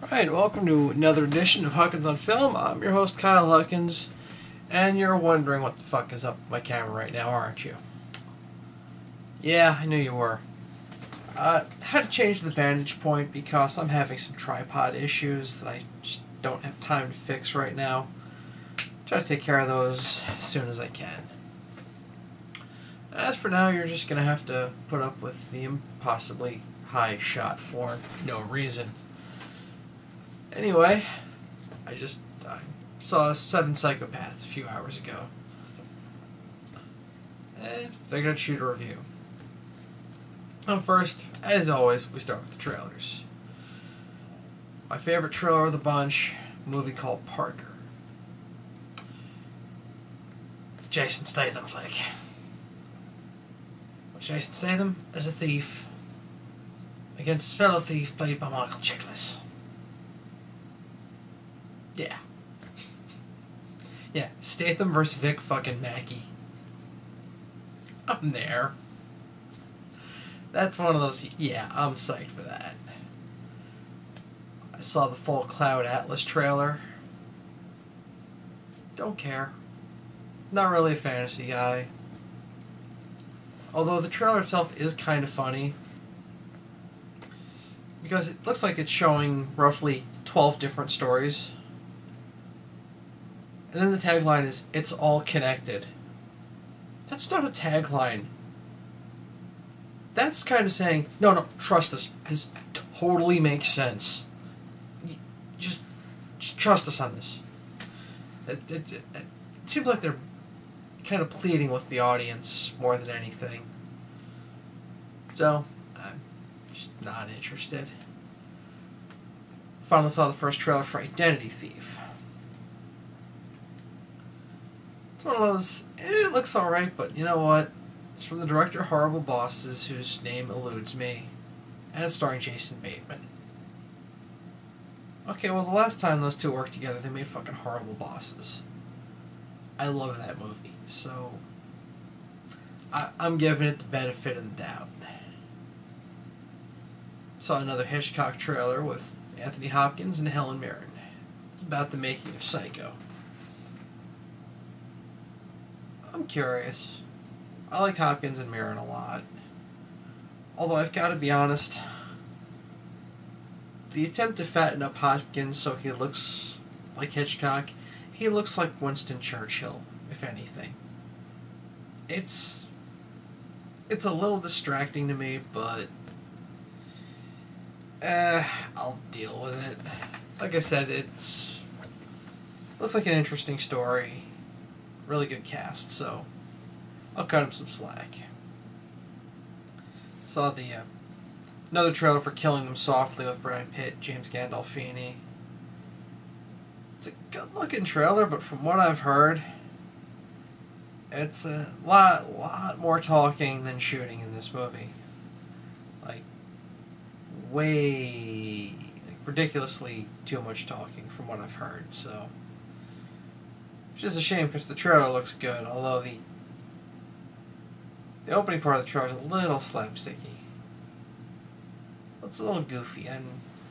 Alright, welcome to another edition of Huckins on Film. I'm your host, Kyle Huckins, and you're wondering what the fuck is up with my camera right now, aren't you? Yeah, I knew you were. I had to change the vantage point because I'm having some tripod issues that I just don't have time to fix right now. Try to take care of those as soon as I can. As for now, you're just going to have to put up with the impossibly high shot for no reason. Anyway, I saw Seven Psychopaths a few hours ago, and figured I'd shoot a review. Well, first, as always, we start with the trailers. My favorite trailer of the bunch, a movie called Parker. It's a Jason Statham flick. Jason Statham is a thief against his fellow thief played by Michael Chiklis. Yeah. Yeah, Statham versus Vic fucking Mackey. I'm there. That's one of those, yeah, I'm psyched for that. I saw the full Cloud Atlas trailer. Don't care. Not really a fantasy guy. Although the trailer itself is kind of funny. Because it looks like it's showing roughly 12 different stories. And then the tagline is, "It's all connected." That's not a tagline. That's kind of saying, no, trust us. This totally makes sense. Just trust us on this. It seems like they're kind of pleading with the audience more than anything. So, I'm just not interested. Finally saw the first trailer for Identity Thief. It's one of those, it looks alright, but you know what? It's from the director Horrible Bosses, whose name eludes me, and it's starring Jason Bateman. Okay, well, the last time those two worked together, they made fucking Horrible Bosses. I love that movie, so I'm giving it the benefit of the doubt. Saw another Hitchcock trailer with Anthony Hopkins and Helen Mirren. It's about the making of Psycho. I'm curious. I like Hopkins and Mirren a lot. Although I've got to be honest, the attempt to fatten up Hopkins so he looks like Hitchcock, he looks like Winston Churchill, if anything. It's a little distracting to me, but I'll deal with it. Like I said, looks like an interesting story. Really good cast, so I'll cut him some slack. Saw another trailer for Killing Them Softly with Brad Pitt, James Gandolfini. It's a good-looking trailer, but from what I've heard, it's a lot more talking than shooting in this movie. Like, ridiculously too much talking from what I've heard, so which is a shame because the trailer looks good, although the opening part of the trailer is a little slapsticky. It's a little goofy, I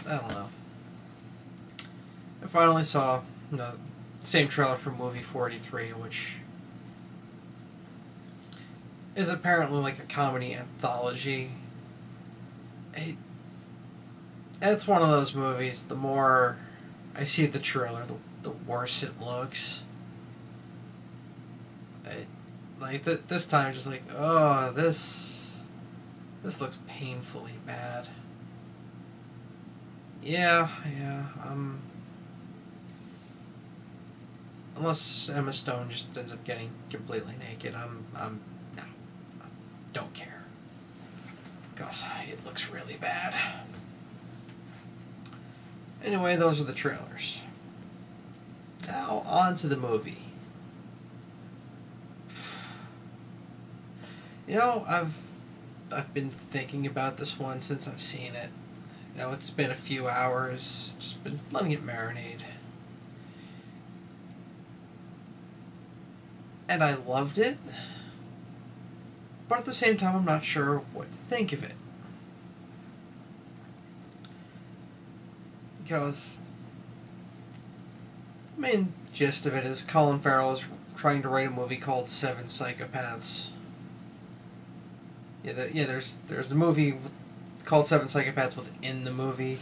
don't know. I finally saw the same trailer for movie 43, which is apparently like a comedy anthology. It's one of those movies, the more I see the trailer, the worse it looks. This time, just like, oh, this looks painfully bad. Yeah, unless Emma Stone just ends up getting completely naked, no, don't care. Because it looks really bad. Anyway, those are the trailers. Now, on to the movie. You know, I've been thinking about this one since I've seen it. You know, it's been a few hours, just been letting it marinate. And I loved it, but at the same time I'm not sure what to think of it. because the main gist of it is Colin Farrell is trying to write a movie called Seven Psychopaths. There's the movie called Seven Psychopaths within the movie.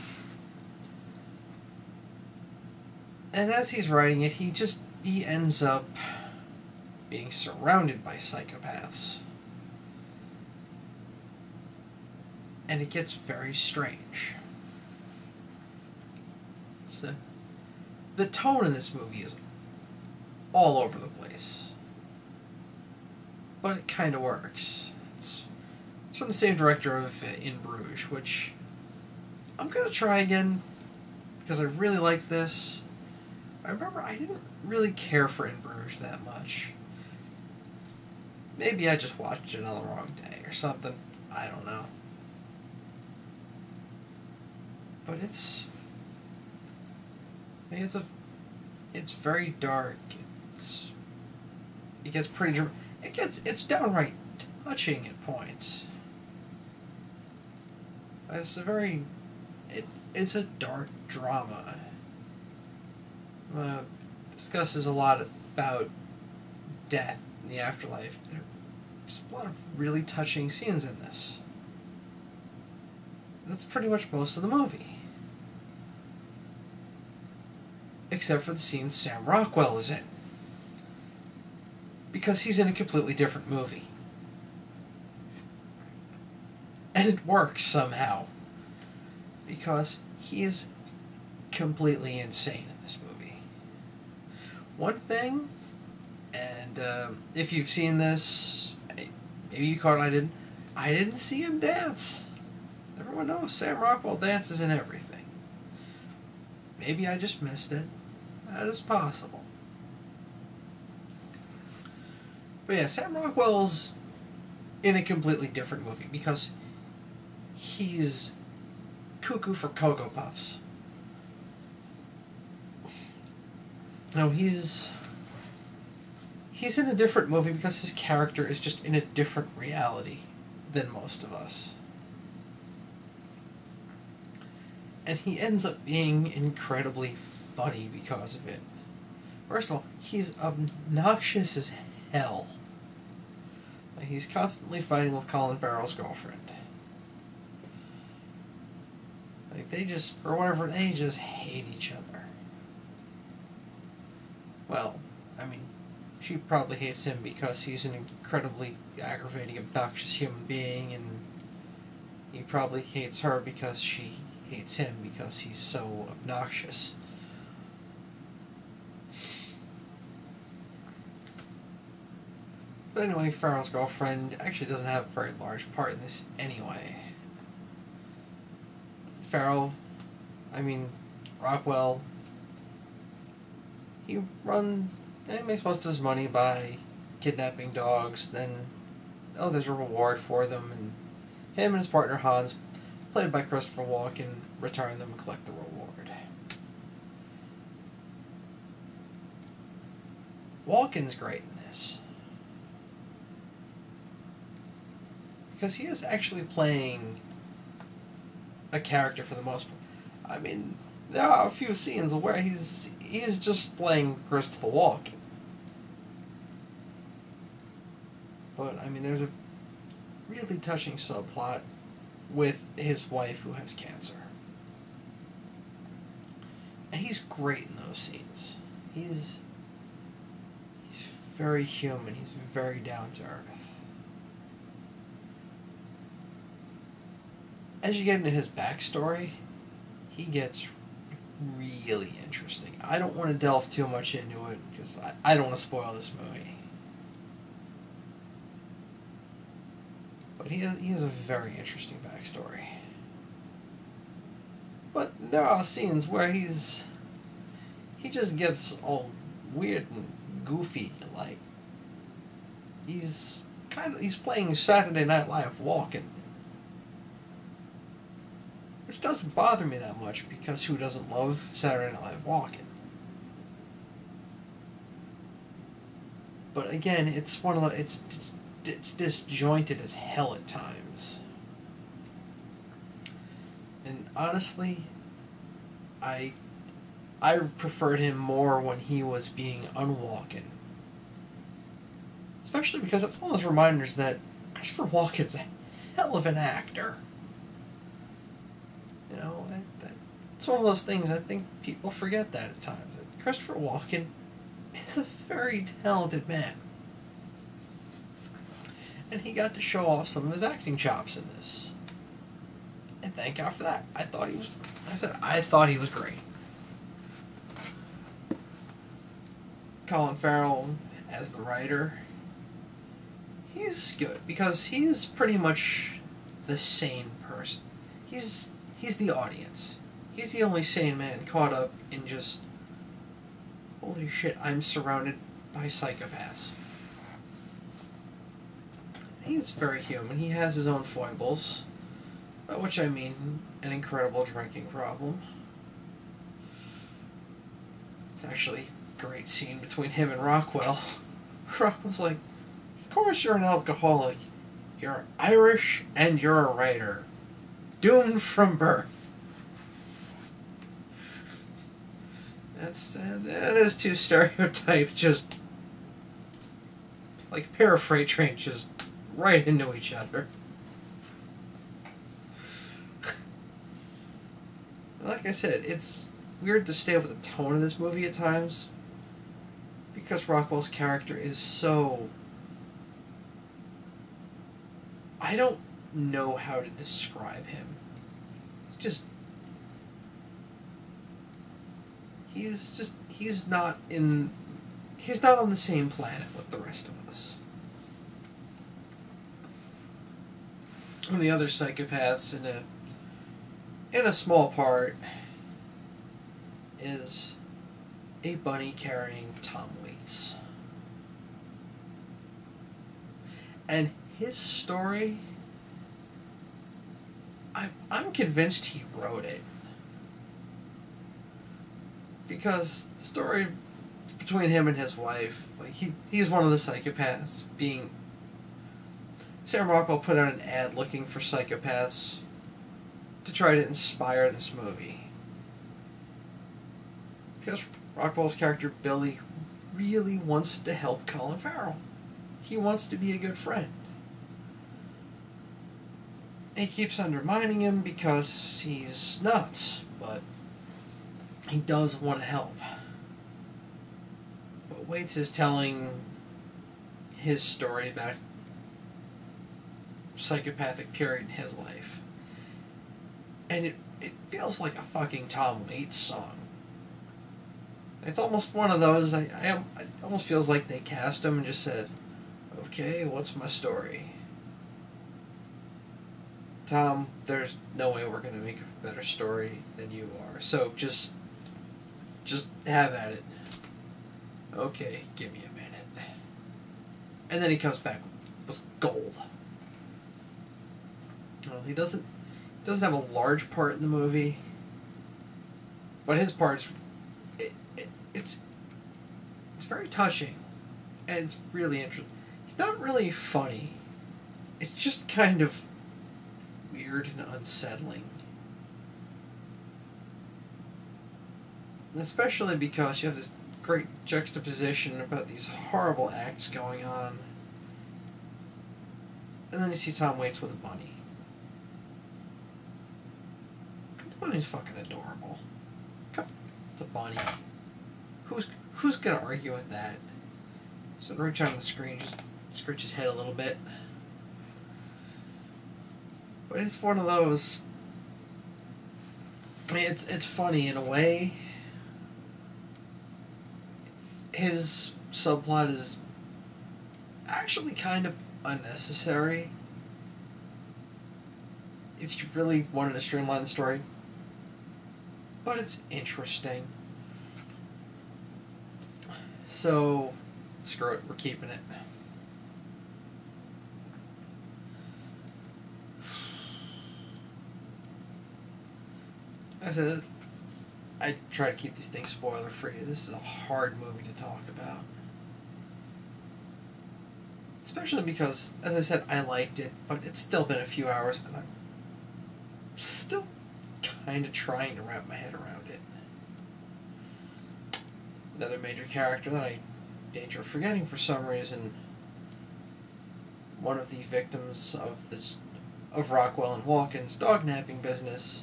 And as he's writing it, he ends up being surrounded by psychopaths. And it gets very strange. The tone in this movie is all over the place. But it kind of works. It's from the same director of In Bruges, which I'm going to try again because I really liked this. I remember I didn't really care for In Bruges that much. Maybe I just watched it on the wrong day or something. I don't know. But it's very dark. It gets pretty. It's downright touching at points. It's a dark drama. Discusses a lot about death and the afterlife. There's a lot of really touching scenes in this. And that's pretty much most of the movie. Except for the scene Sam Rockwell is in. Because he's in a completely different movie. And it works somehow. Because he is completely insane in this movie. One thing, and if you've seen this, maybe you caught it, I didn't see him dance. Everyone knows Sam Rockwell dances in everything. Maybe I just missed it. That is possible. But yeah, Sam Rockwell's in a completely different movie because he's cuckoo for Cocoa Puffs. No, he's in a different movie because his character is just in a different reality than most of us. And he ends up being incredibly funny because of it. First of all, he's obnoxious as hell. Like, he's constantly fighting with Colin Farrell's girlfriend. Like, they just hate each other. Well, I mean, she probably hates him because he's an incredibly aggravating, obnoxious human being, and he probably hates her because she hates him because he's so obnoxious. But anyway, Farrell's girlfriend actually doesn't have a very large part in this anyway. Rockwell, he makes most of his money by kidnapping dogs, then, there's a reward for them, and him and his partner Hans, played by Christopher Walken, return them and collect the reward. Walken's great in this. Because he is actually playing a character for the most part. I mean, there are a few scenes where he's just playing Christopher Walken. But, I mean, there's a really touching subplot with his wife who has cancer. And he's great in those scenes. He's very human. He's very down to earth. As you get into his backstory, he gets really interesting. I don't want to delve too much into it because I don't want to spoil this movie. But he has a very interesting backstory. But there are scenes where he just gets all weird and goofy, like he's playing Saturday Night Live Walken. Which doesn't bother me that much because who doesn't love Saturday Night Live Walken? But again, it's one of the it's disjointed as hell at times. And honestly, I preferred him more when he was being unwalking. Especially because it's one of those reminders that Christopher Walken's a hell of an actor. You know, it's one of those things I think people forget that at times. That Christopher Walken is a very talented man. And he got to show off some of his acting chops in this. And thank God for that. I thought he was great. Colin Farrell as the writer, he's good because he's pretty much the sane person. He's the audience. He's the only sane man caught up in just, holy shit, I'm surrounded by psychopaths. He's very human. He has his own foibles, by which I mean an incredible drinking problem. It's actually a great scene between him and Rockwell. Rockwell's like, of course you're an alcoholic. You're Irish and you're a writer. Doomed from birth. That is two stereotypes just like a pair of freight trains just right into each other. Like I said, it's weird to stay with the tone of this movie at times because Rockwell's character is so... I don't know how to describe him. He's not on the same planet with the rest of us. And the other psychopaths in a small part is a bunny carrying Tom Waits. And his story, I'm convinced he wrote it. Because the story between him and his wife, like he's one of the psychopaths being... Sam Rockwell put out an ad looking for psychopaths to try to inspire this movie. Because Rockwell's character, Billy, really wants to help Colin Farrell. He wants to be a good friend. He keeps undermining him because he's nuts, but he does want to help. But Waits is telling his story about psychopathic period in his life. And it feels like a fucking Tom Waits song. It's almost one of those, it almost feels like they cast him and just said, okay, what's my story? Tom, there's no way we're going to make a better story than you are. So just have at it. Okay, give me a minute. And then he comes back with gold. Well, he doesn't have a large part in the movie, but his part's it's very touching, and it's really interesting. He's not really funny. It's just kind of weird and unsettling. And especially because you have this great juxtaposition about these horrible acts going on, and then you see Tom Waits with a bunny. The bunny's fucking adorable. It's a bunny. Who's gonna argue with that? So reach on the screen, just scratch his head a little bit. But it's one of those. I mean, it's funny in a way. His subplot is actually kind of unnecessary if you really wanted to streamline the story. But it's interesting. So, screw it, we're keeping it. Like I said, I try to keep these things spoiler free. This is a hard movie to talk about. Especially because, as I said, I liked it, but it's still been a few hours and I'm still kind of trying to wrap my head around it. Another major character that I danger of forgetting for some reason, one of the victims of Rockwell and Walken's dog napping business,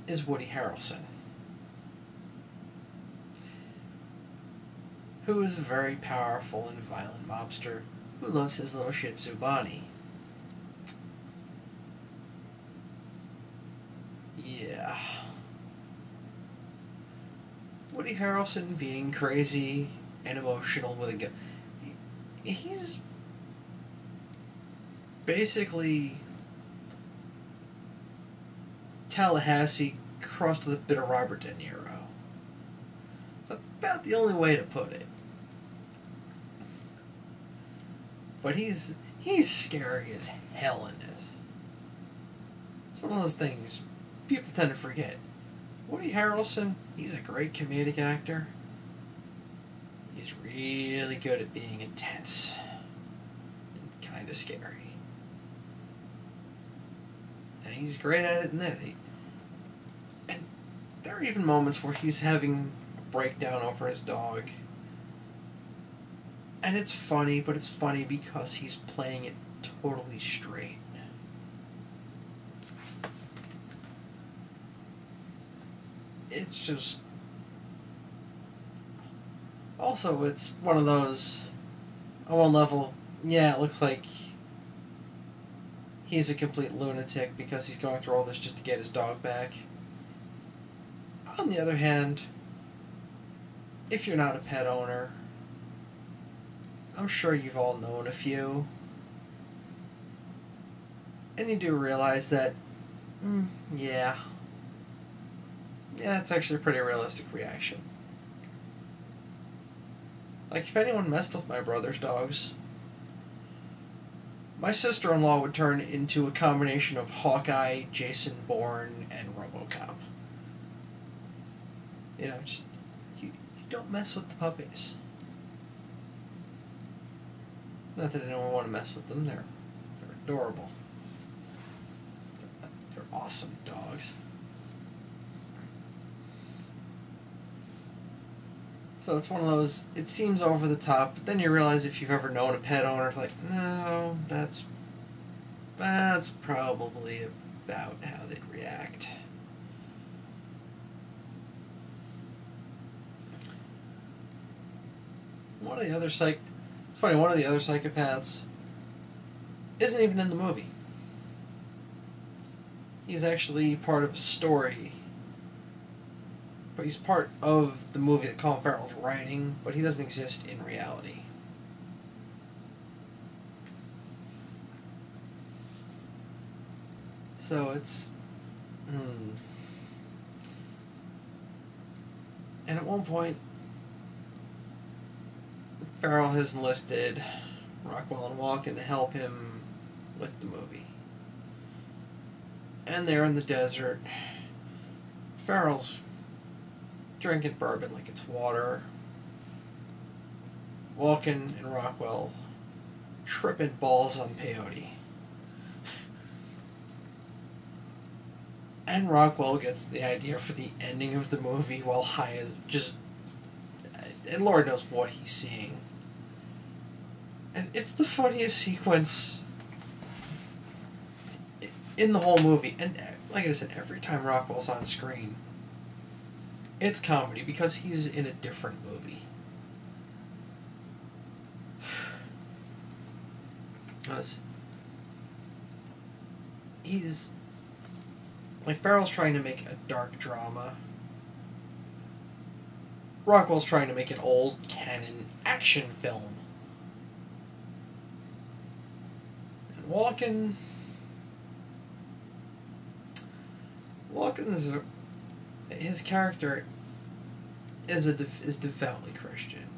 is Woody Harrelson, who is a very powerful and violent mobster who loves his little Shih Tzu Bonnie. Yeah. Woody Harrelson being crazy and emotional with a gun. He's basically Tallahassee crossed with a bit of Robert De Niro. It's about the only way to put it. But he's scary as hell in this. It's one of those things people tend to forget. Woody Harrelson, he's a great comedic actor. He's really good at being intense and kind of scary. And he's great at it in this. And there are even moments where he's having a breakdown over his dog. And it's funny, but it's funny because he's playing it totally straight. It's just... Also, it's one of those... On one level, yeah, it looks like he's a complete lunatic because he's going through all this just to get his dog back. On the other hand, if you're not a pet owner, I'm sure you've all known a few, and you do realize that, yeah, it's actually a pretty realistic reaction. Like, if anyone messed with my brother's dogs, my sister-in-law would turn into a combination of Hawkeye, Jason Bourne, and RoboCop. You know, just, you don't mess with the puppies. Not that I don't want to mess with them, they're adorable. They're awesome dogs. So it's one of those, it seems over the top, but then you realize if you've ever known a pet owner, it's like, no, that's probably about how they'd react. One of the other It's funny, one of the other psychopaths isn't even in the movie. He's actually part of a story. But he's part of the movie that Colin Farrell's writing, but he doesn't exist in reality. So it's... And at one point, Farrell has enlisted Rockwell and Walken to help him with the movie. And they're in the desert. Farrell's drinking bourbon like it's water. Walken and Rockwell tripping balls on peyote. And Rockwell gets the idea for the ending of the movie while high as just... And Lord knows what he's seeing. And it's the funniest sequence in the whole movie. And like I said, every time Rockwell's on screen, it's comedy because he's in a different movie. He's... Like, Farrell's trying to make a dark drama. Rockwell's trying to make an old canon action film. And Walken's his character is devoutly Christian.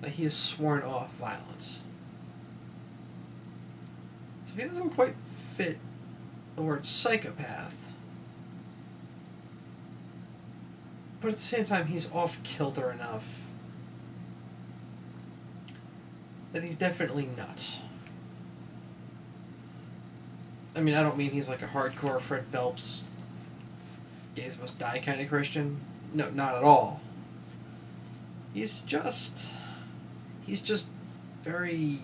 Like, he has sworn off violence. So he doesn't quite fit the word psychopath. But at the same time, he's off-kilter enough that he's definitely nuts. I mean, I don't mean he's like a hardcore Fred Phelps gays must die kind of Christian. No, not at all. He's just very...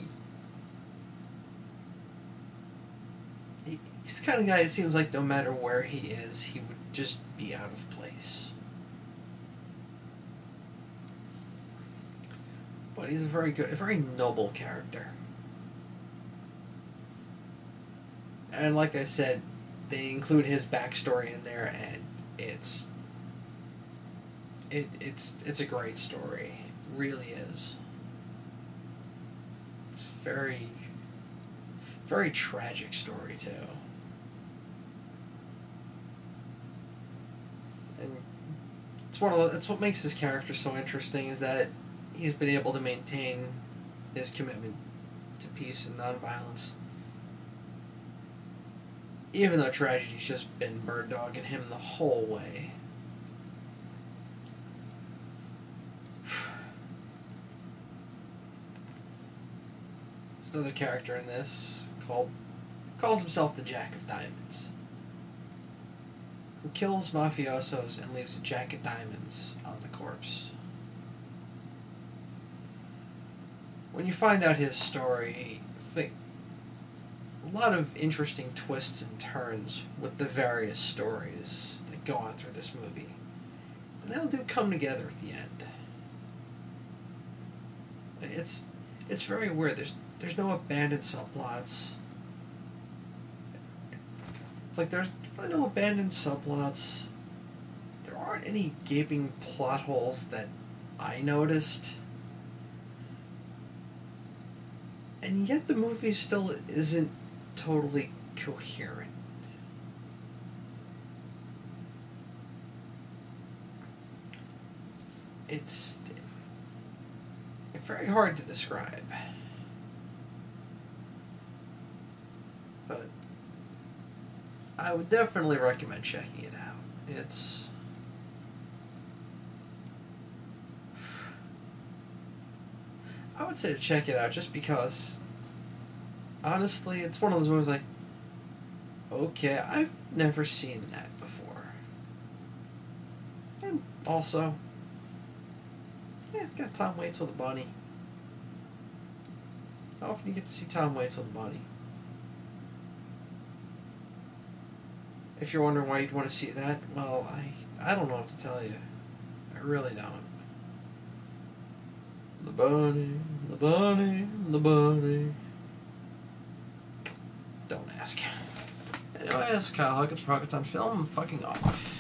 He's the kind of guy, it seems like no matter where he is, he would just be out of place. But he's a very noble character. And like I said, they include his backstory in there, and it's a great story. It really is. It's very tragic story too. And it's what makes his character so interesting, is that he's been able to maintain his commitment to peace and nonviolence. Even though tragedy's just been bird-dogging him the whole way. There's another character in this calls himself the Jack of Diamonds, who kills mafiosos and leaves a jack of diamonds on the corpse. When you find out his story, a lot of interesting twists and turns with the various stories that go on through this movie. And they'll do come together at the end. It's very weird. There's no abandoned subplots. It's like there's no abandoned subplots. There aren't any gaping plot holes that I noticed. And yet the movie still isn't totally coherent. It's very hard to describe. But I would definitely recommend checking it out. I would say to check it out just because, honestly, it's one of those movies like, okay, I've never seen that before. And also, yeah, it's got Tom Waits with a bunny. How often do you get to see Tom Waits with a bunny? If you're wondering why you'd want to see that, well, I don't know what to tell you. I really don't. The bunny, the bunny, the bunny. Don't ask. Anyway, this is Kyle Huckins from Huckins on Film. I'm fucking off.